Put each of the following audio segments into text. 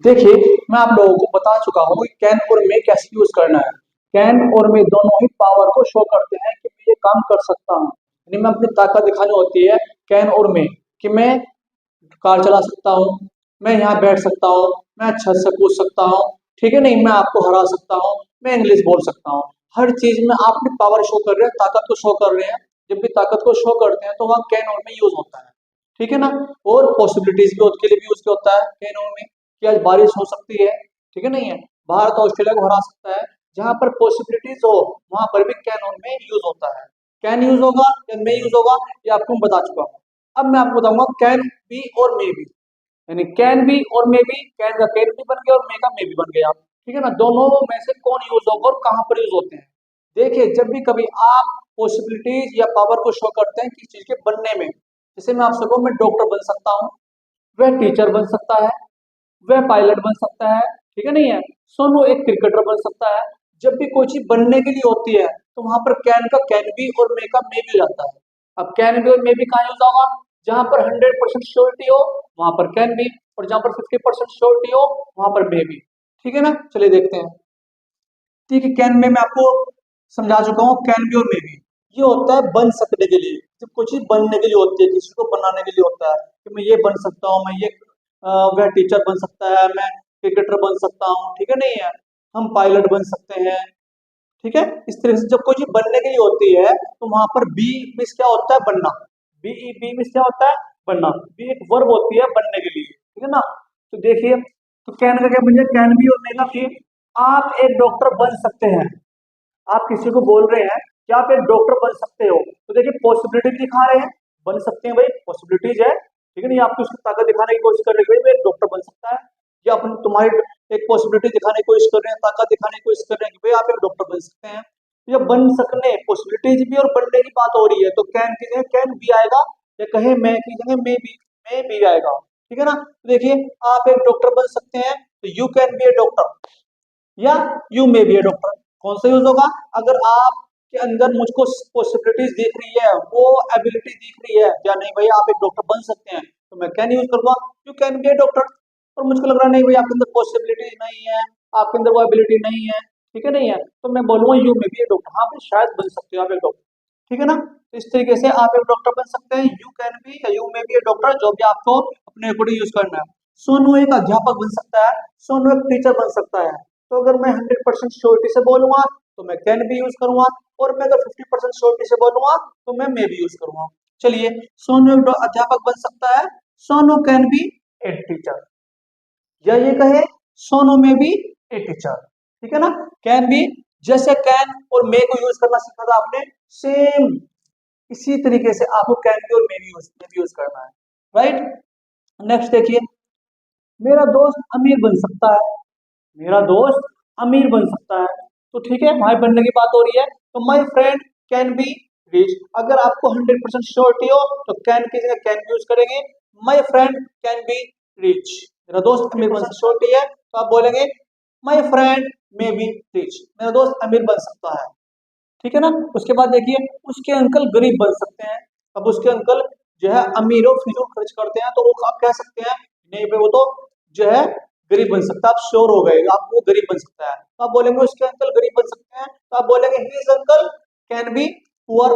देखिए, मैं आप लोगों को बता चुका हूँ कि कैन और मे कैसे यूज करना है। कैन और मे दोनों ही पावर को शो करते हैं कि मैं ये काम कर सकता हूँ, यानी मैं अपनी ताकत दिखानी होती है। कैन और मे कि मैं कार चला सकता हूँ, मैं यहाँ बैठ सकता हूँ, मैं छत से कूद सकता हूँ, ठीक है नहीं, मैं आपको हरा सकता हूँ, मैं इंग्लिश बोल सकता हूँ। हर चीज में आप अपनी पावर शो कर रहे हैं, ताकत को शो कर रहे हैं। जब भी ताकत को शो करते हैं तो वहाँ कैन और में यूज होता है, ठीक है ना। और पॉसिबिलिटीज भी उसके लिए भी यूज होता है कैन और में, कि आज बारिश हो सकती है, ठीक है नहीं है, भारत ऑस्ट्रेलिया को हरा सकता है। जहां पर पॉसिबिलिटीज हो वहां पर भी कैन और में यूज होता है। कैन यूज होगा या मे यूज होगा, ये आपको मैं बता चुका हूँ। अब मैं आपको बताऊंगा कैन बी और मे बी, यानी कैन बी और मे बी, कैन का कैन भी बन गया और मे का मे भी बन गया, ठीक है ना। दोनों में से कौन यूज होगा और कहाँ पर यूज होते हैं। देखिए, जब भी कभी आप पॉसिबिलिटीज या पावर को शो करते हैं किसी चीज के बनने में, जैसे मैं आपसे कहूँ मैं डॉक्टर बन सकता हूँ, वह टीचर बन सकता है, वह पायलट बन सकता है, ठीक है नहीं है, सोनू एक क्रिकेटर बन सकता है। जब भी कोई चीज बनने के लिए होती है तो वहां पर कैन का कैन भी और मे का मे भी हो जाता है। अब कैन भी और मे भी कहाँ यूज होगा, जहां पर 100% श्योरिटी हो वहां पर कैन भी, और जहां पर 50% श्योरिटी हो वहां पर मे भी, ठीक है ना। चलिए देखते हैं। ठीक है, कैन में मैं आपको समझा चुका हूँ, कैन बी और मे बी ये होता है बन सकने के लिए। जब कुछ चीज बनने के लिए होती है, किसी को बनाने के लिए होता है कि मैं ये बन सकता हूँ, मैं ये वह टीचर बन सकता है, मैं क्रिकेटर बन सकता हूँ, ठीक है नहीं है, हम पायलट बन सकते हैं, ठीक है। इस तरह से जब कोई चीज बनने के लिए होती है तो वहां पर बी मीन्स क्या होता है, बनना। बी मीन्स क्या होता है, बनना। बी एक वर्ब होती है बनने के लिए, ठीक है ना। तो देखिए, तो कैन का क्या बन जाए, कैन बी और मे का, आप एक डॉक्टर बन सकते हैं। आप किसी को बोल रहे हैं कि आप एक डॉक्टर बन सकते हो, तो देखिए पॉसिबिलिटी दिखा रहे हैं, बन सकते हैं भाई, पॉसिबिलिटीज है, ठीक है नहीं। आपकी उसकी ताकत दिखाने की कोशिश कर रहे हैं कि भाई मैं एक डॉक्टर बन सकता है, या अपन तुम्हारी एक पॉसिबिलिटी दिखाने की कोशिश कर रहे हैं, ताकत दिखाने की कोशिश कर रहे हैं कि भाई आप एक डॉक्टर बन सकते हैं। तो ये बन सकने, पॉसिबिलिटीज भी और बनने की बात हो रही है, तो कैन की जगह कैन भी आएगा, या कहे मैं की जगह मे भी आएगा, ठीक है ना। तो देखिए, आप एक डॉक्टर बन सकते हैं तो you can be a doctor, या you may be a doctor. कौन सा यूज होगा, अगर आपके अंदर मुझको पॉसिबिलिटीज दिख रही है, वो एबिलिटी दिख रही है, या नहीं भाई आप एक डॉक्टर बन सकते हैं, तो मैं कैन यूज करूंगा, you can be a doctor. और मुझको लग रहा नहीं भाई आपके अंदर पॉसिबिलिटी नहीं है, आपके अंदर वो एबिलिटी नहीं है, ठीक है नहीं है, तो मैं बोलूंगा you may be a doctor. हाँ भाई, शायद बन सकते हो आप एक डॉक्टर, ठीक है ना। तो इस तरीके से आप एक डॉक्टर बन सकते हैं, यू कैन बी या you may be a doctor, जो भी आपको अपने अकॉर्डिंग यूज करना है। सोनू एक अध्यापक बन सकता है, सोनू एक टीचर बन सकता है। तो अगर मैं 100% श्योरिटी से बोलूंगा तो मैं कैन भी यूज करूंगा, और मैं अगर 50% श्योरिटी से बोलूंगा तो मैं मे भी यूज करूंगा। चलिए, सोनू एक अध्यापक बन सकता है, Sonu can be a teacher, या ये कहे सोनू में भी ए टीचर, ठीक है ना। कैन बी, जैसे कैन और मे को यूज करना सीखा था आपने, सेम इसी तरीके से आपको कैन बी और मे भी यूज करना है, राइट। नेक्स्ट देखिए, मेरा दोस्त अमीर बन सकता है, मेरा दोस्त अमीर बन सकता है, तो ठीक है, भाई बनने की बात हो रही है, तो my friend can be rich. अगर आपको 100% श्योरिटी हो तो कैन की जगह कैन यूज करेंगे, my friend can be rich. मेरा दोस्त अमीर बन सकता श्योरिटी है तो आप बोलेंगे my friend may be rich, मेरा दोस्त अमीर बन सकता है, ठीक है ना। उसके बाद देखिए, उसके अंकल गरीब बन सकते हैं। अब उसके अंकल जो है अमीरों फिजूल खर्च करते हैं, तो वो आप कह सकते हैं नहीं भाई वो तो जो है गरीब बन सकता है, आप श्योर हो गए आप वो गरीब बन सकता है, तो आप बोलेंगे उसके अंकल गरीब बन सकते हैं, तो आप बोलेंगे his uncle can be poor.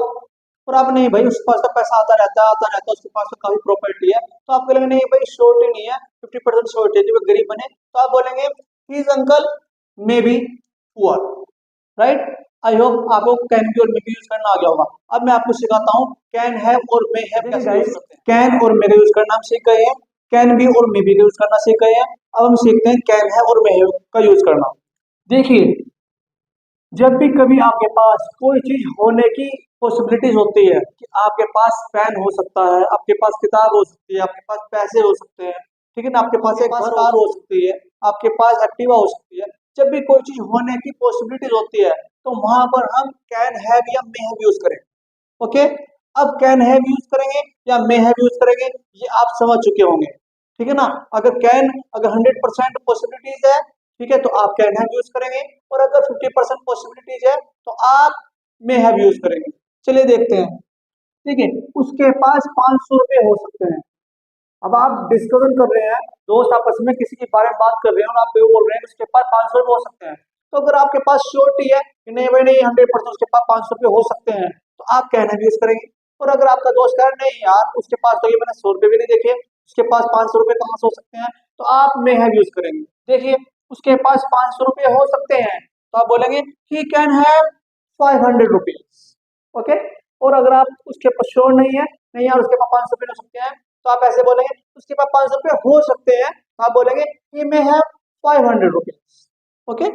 और आप नहीं भाई उसके पास तो पैसा आता रहता है, उसके पास तो काफी प्रॉपर्टी है, तो आप बोलेंगे नहीं भाई श्योरिटी नहीं है, 50% श्योरिटी है कि वो गरीब बने, तो आप बोलेंगे his uncle may be poor, right. I hope आपको कैन बी और मे बी यूज करना आ गया होगा। अब मैं आपको सिखाता हूँ कैन हैव और मे हैव कैसे यूज करते हैं। कैन और मे का यूज करना हम सीख गए हैं, कैन बी और मे बी का यूज करना सीख गए हैं। अब हम सीखते हैं कैन है और मे हैव का यूज करना। देखिए, जब भी कभी आपके पास कोई चीज होने की पॉसिबिलिटीज होती है, कि आपके पास पेन हो सकता है, आपके पास किताब हो सकती है, आपके पास पैसे हो सकते हैं, ठीक है ना, आपके पास एक कार हो सकती है, आपके पास एक्टिवा हो सकती है। जब भी कोई चीज होने की पॉसिबिलिटीज होती है तो वहां पर हम कैन हैव या मे हैव यूज करें, ओके। अब कैन हैव यूज करेंगे या मे हैव यूज करेंगे, ये आप समझ चुके होंगे, ठीक है ना। अगर 100% पॉसिबिलिटीज है, ठीक है, तो आप कैन हैव यूज करेंगे, और अगर 50% पॉसिबिलिटीज है तो आप मे हैव यूज करेंगे। चलिए देखते हैं। ठीक है, उसके पास 500 रुपए हो सकते हैं, अब आप डिस्कशन कर रहे हैं, दोस्त आपस में किसी के बारे में बात कर रहे हैं और आप ये बोल रहे हैं कि उसके पास 500 रुपये हो सकते हैं, तो अगर आपके पास श्योरिटी है कि नहीं भाई नहीं 100% उसके पास 500 रुपये हो सकते हैं, तो आप क्या है यूज करेंगे। और अगर आपका दोस्त कह रहा है नहीं यार उसके पास तो ये मैंने 100 रुपये भी नहीं देखे, उसके पास 500 रुपये कहाँ से हो सकते हैं, तो आप मे हैव यूज करेंगे। देखिए उसके पास 500 रुपये हो सकते हैं, तो आप बोलेंगे he can have 500 rupees. Okay. और अगर आप उसके पास श्योर नहीं है, नहीं यार उसके पास 500 रुपये हो सकते हैं, तो आप ऐसे बोलेंगे उसके पास 500 रुपये हो सकते हैं, तो आप बोलेंगे ही मे हैव 500 रुपीज। ओके।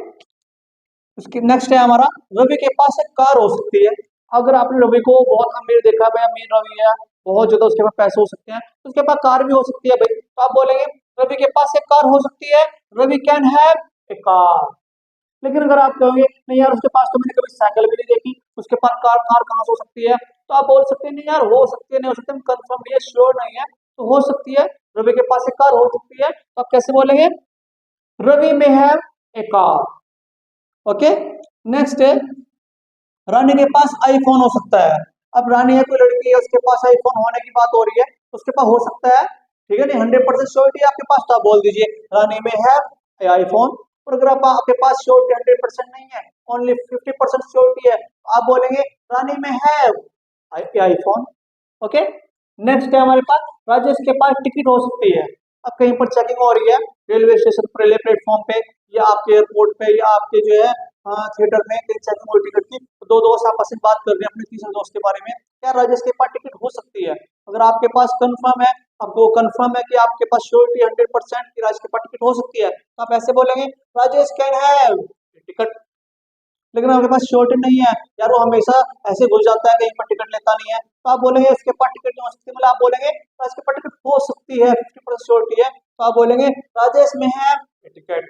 उसकी नेक्स्ट है हमारा, रवि के पास एक कार हो सकती है। अगर आपने रवि को बहुत अमीर देखा भाई, अमीर रवि है, बहुत ज्यादा उसके पास पैसे हो सकते हैं, तो उसके पास कार भी हो सकती है भाई, तो आप बोलेंगे रवि के पास एक कार हो सकती है, Ravi can have a car. लेकिन अगर आप कहोगे नहीं यार उसके पास तो मैंने कभी साइकिल भी नहीं देखी, उसके पास कार कार कहाँ से हो सकती है, तो आप बोल सकते हैं नहीं यार हो सकती है, नहीं हो सकती, हम कंफर्म नहीं है, श्योर नहीं है, तो हो सकती है, रवि के पास एक कार हो सकती है, तो आप कैसे बोलेंगे रवि में have a car. Okay. Next है, रानी के पास आईफोन हो सकता है। अब रानी है कोई लड़की है, उसके पास आईफोन होने की बात हो रही है, उसके पास हो सकता है, ठीक है नहीं 100% श्योरिटी आपके पास, तो आप बोल दीजिए रानी में है आईफोन। और अगर आप आपके पास श्योरिटी 100% नहीं है, ओनली 50% श्योरिटी है, तो आप बोलेंगे रानी में है आईफोन। ओके। नेक्स्ट है हमारे पास, राजेश के पास टिकट हो सकती है। अब कहीं पर चेकिंग हो रही है, रेलवे स्टेशन पर, रेलवे प्लेटफॉर्म पे, या आपके एयरपोर्ट पे, या आपके जो है थिएटर में कहीं चेकिंग हो टिकट की, तो दो दोस्त आपस में बात कर रहे हैं अपने तीसरे दोस्त के बारे में, क्या राजेश के पास टिकट हो सकती है। अगर आपके पास कंफर्म है, आपको कंफर्म है कि आपके पास श्योरिटी 100% की राजेश के पास टिकट हो सकती है, तो आप ऐसे बोलेंगे राजेश कैन हैव टिकट। लेकिन आपके पास श्योरिटी नहीं है यार, वो हमेशा ऐसे घुस जाता है, कहीं पर टिकट लेता नहीं है, तो आप बोलेंगे इसके पास टिकट नहीं हो सकती, मतलब आप बोलेंगे इसके पास टिकट हो सकती है, 50% श्योरिटी है, तो आप बोलेंगे राजेश में है टिकट।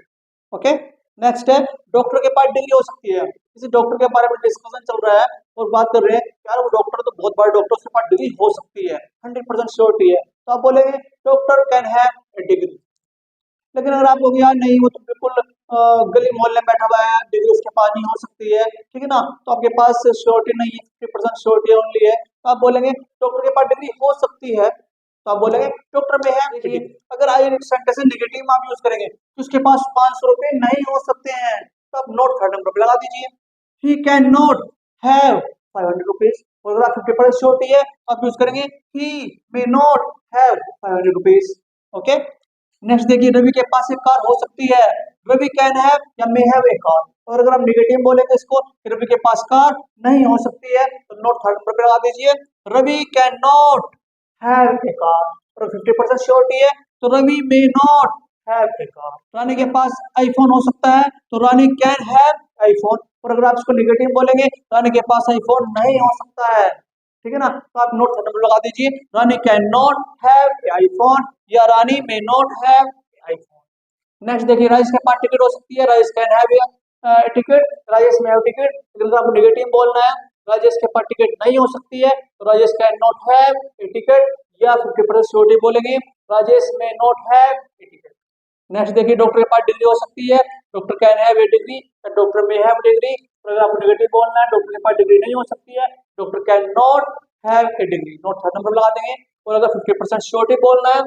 ओके। नेक्स्ट है, डॉक्टर के पास डिग्री हो सकती है। किसी डॉक्टर के बारे में डिस्कशन चल रहा है और बात कर रहे हैं यार वो डॉक्टर तो बहुत बड़ा डॉक्टर, उसके पास डिग्री हो सकती है, 100% श्योरिटी है, तो आप बोलेंगे doctor can have A degree. लेकिन अगर आप लोग यार नहीं वो तो बिल्कुल गली मोहल्ले में बैठा हुआ है, डिग्री उसके पास नहीं हो सकती है, ठीक है ना, तो आपके पास श्योरिटी नहीं है, 50% श्योरिटी ओनली है, तो आप बोलेंगे डॉक्टर के पास डिग्री हो सकती है, तो आप बोलेंगे डॉक्टर में है। देखिए अगर आई सेंटेंस नेगेटिव में आप यूज करेंगे तो उसके पास 500 रुपये नहीं हो सकते हैं, तो आप नोट 300 रुपये लगा दीजिए, he can not have 500 rupees. और अगर आप 50% श्योरिटी है आप यूज करेंगे he may not have 500 rupees. Okay. Next देखिए, रवि के पास एक कार हो सकती है, रवि कैन हैव या मे हैव ए कार। और अगर हम निगेटिव बोलेंगे इसको, रवि के पास कार नहीं हो सकती है, तो नोट 300 पे लगा दीजिए, Ravi can not have a car. और 50% श्योरिटी है, तो Ravi may not have a car. Rani के पास आईफोन हो सकता है, तो रानी कैन हैव आईफोन। और अगर आप इसको निगेटिव बोलेंगे, रानी के पास आईफोन नहीं हो सकता है, ठीक है ना, तो आप नोट 300 लगा दीजिए, Rani can not have iPhone या Rani may not have iPhone. Next देखिए, राजेश के पास टिकट हो सकती है, Rajesh can have ticket, Rajesh may have ticket. अगर आपको नेगेटिव बोलना है, राजेश के पास टिकट नहीं हो सकती है, तो Rajesh can not have A ticket, या 50% श्योरिटी बोलेंगे राजेश में not have A ticket. Next देखिए, डॉक्टर के पास डिग्री हो सकती है, doctor can have A degree या डॉक्टर में हैव डिग्री। अगर आपको नेगेटिव बोलना है, डॉक्टर के पास डिग्री नहीं हो सकती है, doctor can not have A degree, note 300 लगा देंगे। और अगर 50% श्योरिटी बोलना है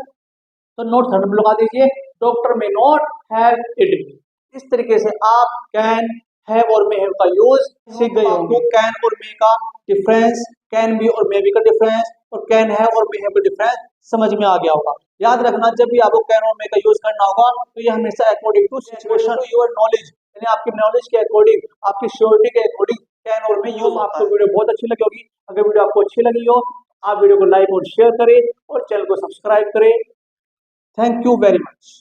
तो नोट 300 लगा दीजिए, डॉक्टर में नॉट हैव ए डिग्री। इस तरीके से आप कैन, हैव और मे हैव का यूज सीख गए होंगे। कैन और मे का डिफरेंस, कैन बी और मे बी का डिफरेंस, और कैन हैव और मे हैव का डिफरेंस समझ में आ गया होगा। याद रखना, जब भी आपको कैन और मे का यूज करना होगा तो ये हमेशा according to situation, to your knowledge, यानी आपकी नॉलेज के अकॉर्डिंग, आपकी श्योरिटी के अकॉर्डिंग कैन और मे यूज। आपको वीडियो बहुत अच्छी लगी होगी। अगर वीडियो आपको अच्छी लगी हो, आप वीडियो को लाइक और शेयर करें और चैनल को सब्सक्राइब करें। Thank you very much.